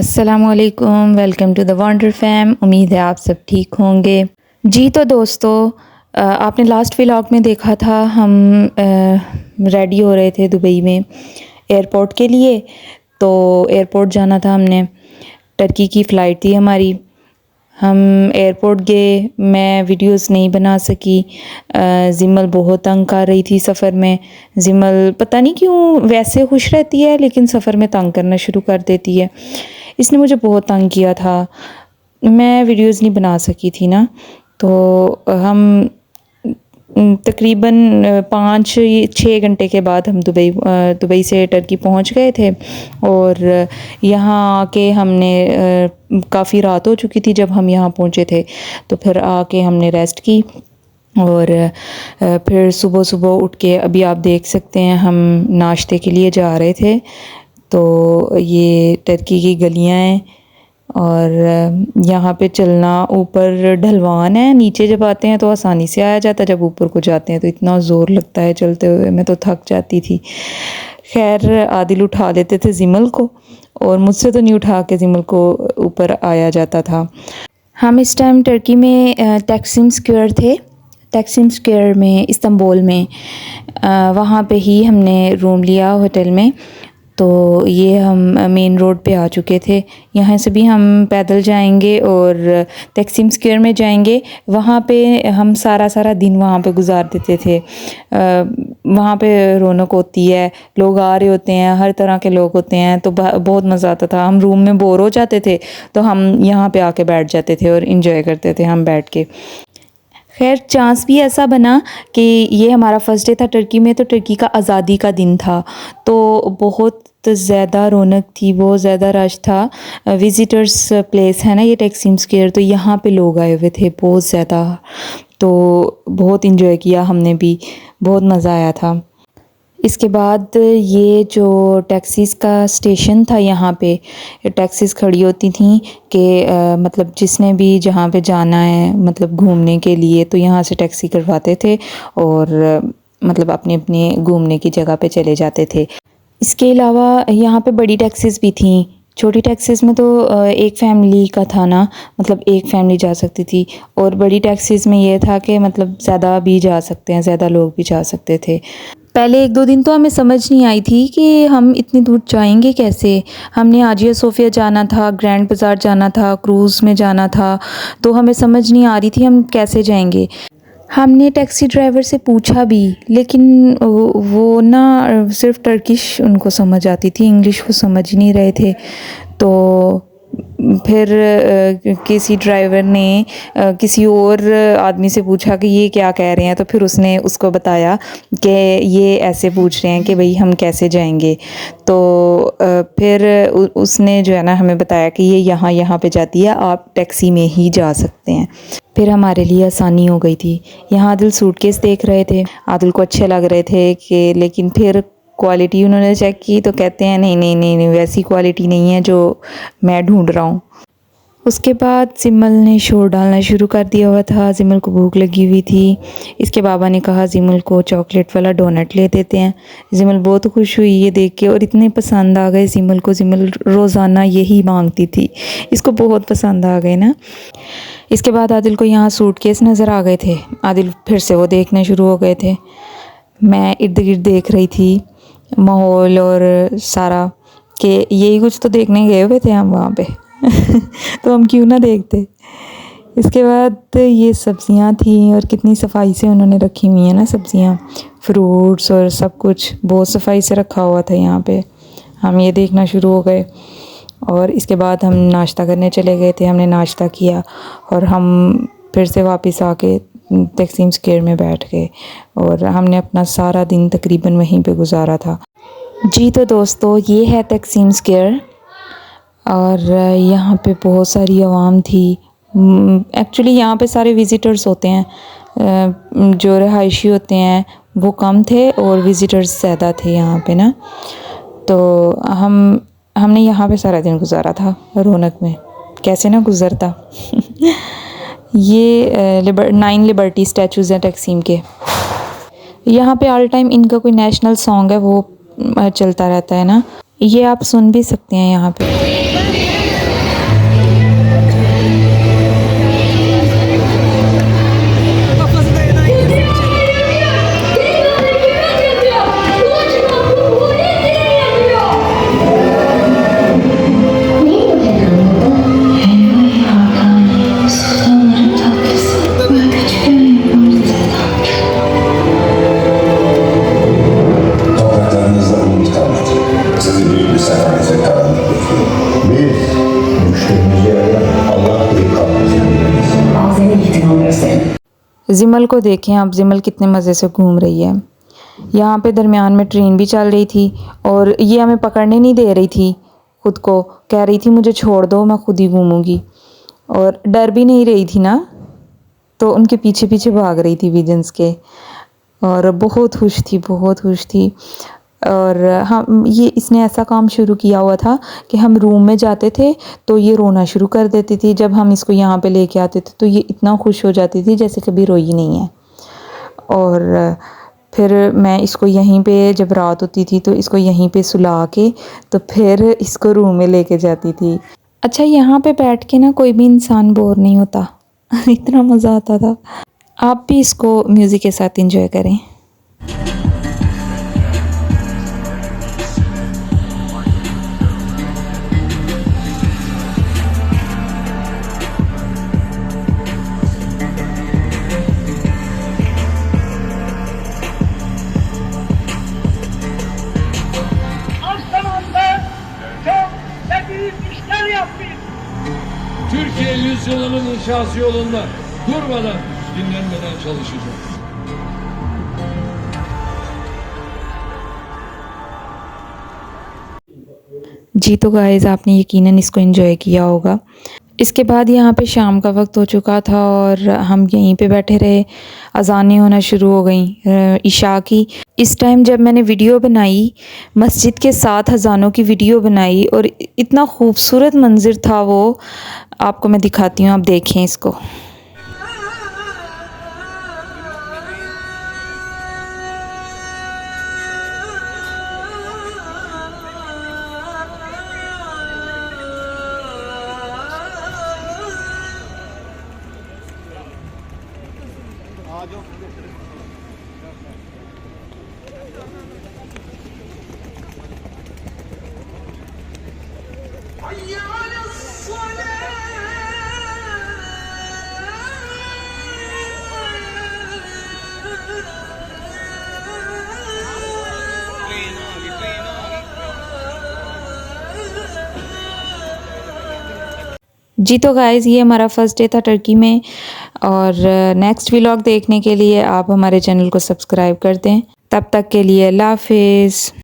अस्सलामुअलैकुम, welcome to the wonder fam. उम्मीद है आप सब ठीक होंगे। जी तो दोस्तों, आपने लास्ट व्लॉग में देखा था हम रेडी हो रहे थे दुबई में एयरपोर्ट के लिए। तो एयरपोर्ट जाना था हमने, टर्की की फ़्लाइट थी हमारी। हम एयरपोर्ट गए, मैं वीडियोस नहीं बना सकी। जिमल बहुत तंग कर रही थी सफ़र में। जिमल पता नहीं क्यों वैसे खुश रहती है लेकिन सफ़र में तंग करना शुरू कर देती है। इसने मुझे बहुत तंग किया था, मैं वीडियोस नहीं बना सकी थी ना। तो हम तकरीबन 5-6 घंटे के बाद हम दुबई से टर्की पहुंच गए थे। और यहाँ आके हमने काफ़ी रात हो चुकी थी जब हम यहाँ पहुँचे थे। तो फिर आके हमने रेस्ट की और फिर सुबह सुबह उठ के अभी आप देख सकते हैं हम नाश्ते के लिए जा रहे थे। तो ये टर्की की गलियाँ हैं और यहाँ पे चलना, ऊपर ढलवान है, नीचे जब आते हैं तो आसानी से आया जाता है, जब ऊपर को जाते हैं तो इतना ज़ोर लगता है चलते हुए, मैं तो थक जाती थी। खैर आदिल उठा देते थे जिमल को और मुझसे तो नहीं उठा के जिमल को ऊपर आया जाता था। हम इस टाइम टर्की में तक्सिम स्क्वायर थे, तक्सिम स्क्वायर में इस्तांबुल में। वहाँ पे ही हमने रूम लिया होटल में। तो ये हम मेन रोड पे आ चुके थे। यहाँ से भी हम पैदल जाएंगे और तक्सिम स्क्वायर में जाएंगे। वहाँ पे हम सारा दिन वहाँ पे गुजार देते थे। वहाँ पे रौनक होती है, लोग आ रहे होते हैं, हर तरह के लोग होते हैं, तो बहुत मज़ा आता था। हम रूम में बोर हो जाते थे तो हम यहाँ पे आके बैठ जाते थे और इन्जॉय करते थे हम बैठ के। खैर चांस भी ऐसा बना कि ये हमारा फ़र्स्ट डे था टर्की में, तो टर्की का आज़ादी का दिन था। तो बहुत ज़्यादा रौनक थी, बहुत ज़्यादा रश था। विज़िटर्स प्लेस है ना ये तक्सिम स्क्वायर, तो यहाँ पे लोग आए हुए थे बहुत ज़्यादा। तो बहुत इन्जॉय किया हमने भी, बहुत मज़ा आया था। इसके बाद ये जो टैक्सीज़ का स्टेशन था, यहाँ पे टैक्सीज़ खड़ी होती थी कि मतलब जिसने भी जहाँ पे जाना है मतलब घूमने के लिए, तो यहाँ से टैक्सी करवाते थे और मतलब अपने अपने घूमने की जगह पे चले जाते थे। इसके अलावा यहाँ पे बड़ी टैक्सीज़ भी थी। छोटी टैक्सीज़ में तो एक फैमिली का था ना, मतलब एक फैमिली जा सकती थी। और बड़ी टैक्सीज़ में ये था कि मतलब ज़्यादा भी जा सकते हैं, ज़्यादा लोग भी जा सकते थे। पहले 1-2 दिन तो हमें समझ नहीं आई थी कि हम इतनी दूर जाएंगे कैसे। हमने हाजिया सोफिया जाना था, ग्रैंड बाज़ार जाना था, क्रूज़ में जाना था, तो हमें समझ नहीं आ रही थी हम कैसे जाएंगे। हमने टैक्सी ड्राइवर से पूछा भी, लेकिन वो ना सिर्फ टर्किश उनको समझ आती थी, इंग्लिश वो समझ ही नहीं रहे थे। तो फिर किसी ड्राइवर ने किसी और आदमी से पूछा कि ये क्या कह रहे हैं, तो फिर उसने उसको बताया कि ये ऐसे पूछ रहे हैं कि भाई हम कैसे जाएंगे। तो फिर उसने जो है ना हमें बताया कि ये यहाँ पे जाती है, आप टैक्सी में ही जा सकते हैं। फिर हमारे लिए आसानी हो गई थी। यहाँ आदिल सूटकेस देख रहे थे, आदिल को अच्छे लग रहे थे कि, लेकिन फिर क्वालिटी उन्होंने चेक की तो कहते हैं नहीं वैसी क्वालिटी नहीं है जो मैं ढूंढ रहा हूँ। उसके बाद जिमल ने शोर डालना शुरू कर दिया हुआ था, जिमल को भूख लगी हुई थी। इसके बाबा ने कहा जिमल को चॉकलेट वाला डोनट ले देते हैं। जिमल बहुत खुश हुई ये देख के और इतने पसंद आ गए जिमल को। जिमल रोज़ाना यही मांगती थी, इसको बहुत पसंद आ गए ना। इसके बाद आदिल को यहाँ सूटकेस नज़र आ गए थे, आदिल फिर से वो देखने शुरू हो गए थे। मैं इर्द गिर्द देख रही थी माहौल और सारा, कि यही कुछ तो देखने गए हुए थे हम वहाँ पे तो हम क्यों ना देखते। इसके बाद ये सब्ज़ियाँ थी और कितनी सफाई से उन्होंने रखी हुई है ना सब्ज़ियाँ, फ्रूट्स और सब कुछ बहुत सफाई से रखा हुआ था यहाँ पे। हम ये देखना शुरू हो गए और इसके बाद हम नाश्ता करने चले गए थे। हमने नाश्ता किया और हम फिर से वापस आके तक्सिम स्क्वायर में बैठ गए और हमने अपना सारा दिन तकरीबन वहीं पे गुजारा था। जी तो दोस्तों, ये है तक्सिम स्क्वायर और यहाँ पे बहुत सारी आवाम थी। एक्चुअली यहाँ पे सारे विज़िटर्स होते हैं, जो रहायशी होते हैं वो कम थे और विज़िटर्स ज़्यादा थे यहाँ पे ना। तो हमने यहाँ पे सारा दिन गुजारा था रौनक में, कैसे ना गुजरता ये 9 लिबर्टी स्टैचूज़ हैं तक्सीम के। यहाँ पे ऑल टाइम इनका कोई नेशनल सॉन्ग है वो चलता रहता है ना, ये आप सुन भी सकते हैं यहाँ पे। जिमल को देखें आप, जिमल कितने मज़े से घूम रही है। यहाँ पे दरमियान में ट्रेन भी चल रही थी और ये हमें पकड़ने नहीं दे रही थी, खुद को कह रही थी मुझे छोड़ दो, मैं खुद ही घूमूंगी। और डर भी नहीं रही थी ना, तो उनके पीछे पीछे भाग रही थी विजन्स के। और बहुत खुश थी, बहुत खुश थी। और हम ये इसने ऐसा काम शुरू किया हुआ था कि हम रूम में जाते थे तो ये रोना शुरू कर देती थी। जब हम इसको यहाँ पे लेके आते थे तो ये इतना खुश हो जाती थी जैसे कभी रोई नहीं है। और फिर मैं इसको यहीं पे, जब रात होती थी तो इसको यहीं पे सुला के तो फिर इसको रूम में लेके जाती थी। अच्छा, यहाँ पे बैठ के ना कोई भी इंसान बोर नहीं होता इतना मज़ा आता था। आप भी इसको म्यूज़िक के साथ एंजॉय करें। Türkiye yüzyılının inşası yolunda durmadan, dinlenmeden çalışacağız. जी तो गाइज़, आपने यकीनन इसको एंजॉय किया होगा। इसके बाद यहाँ पे शाम का वक्त हो चुका था और हम यहीं पे बैठे रहे। अज़ानें होना शुरू हो गई इशा की। इस टाइम जब मैंने वीडियो बनाई, मस्जिद के साथ अज़ानों की वीडियो बनाई और इतना खूबसूरत मंज़र था वो, आपको मैं दिखाती हूँ, आप देखें इसको। जी तो गाइज़, ये हमारा फ़र्स्ट डे था टर्की में। और नेक्स्ट व्लॉग देखने के लिए आप हमारे चैनल को सब्सक्राइब कर दें। तब तक के लिए अल्लाह हाफ़िज़।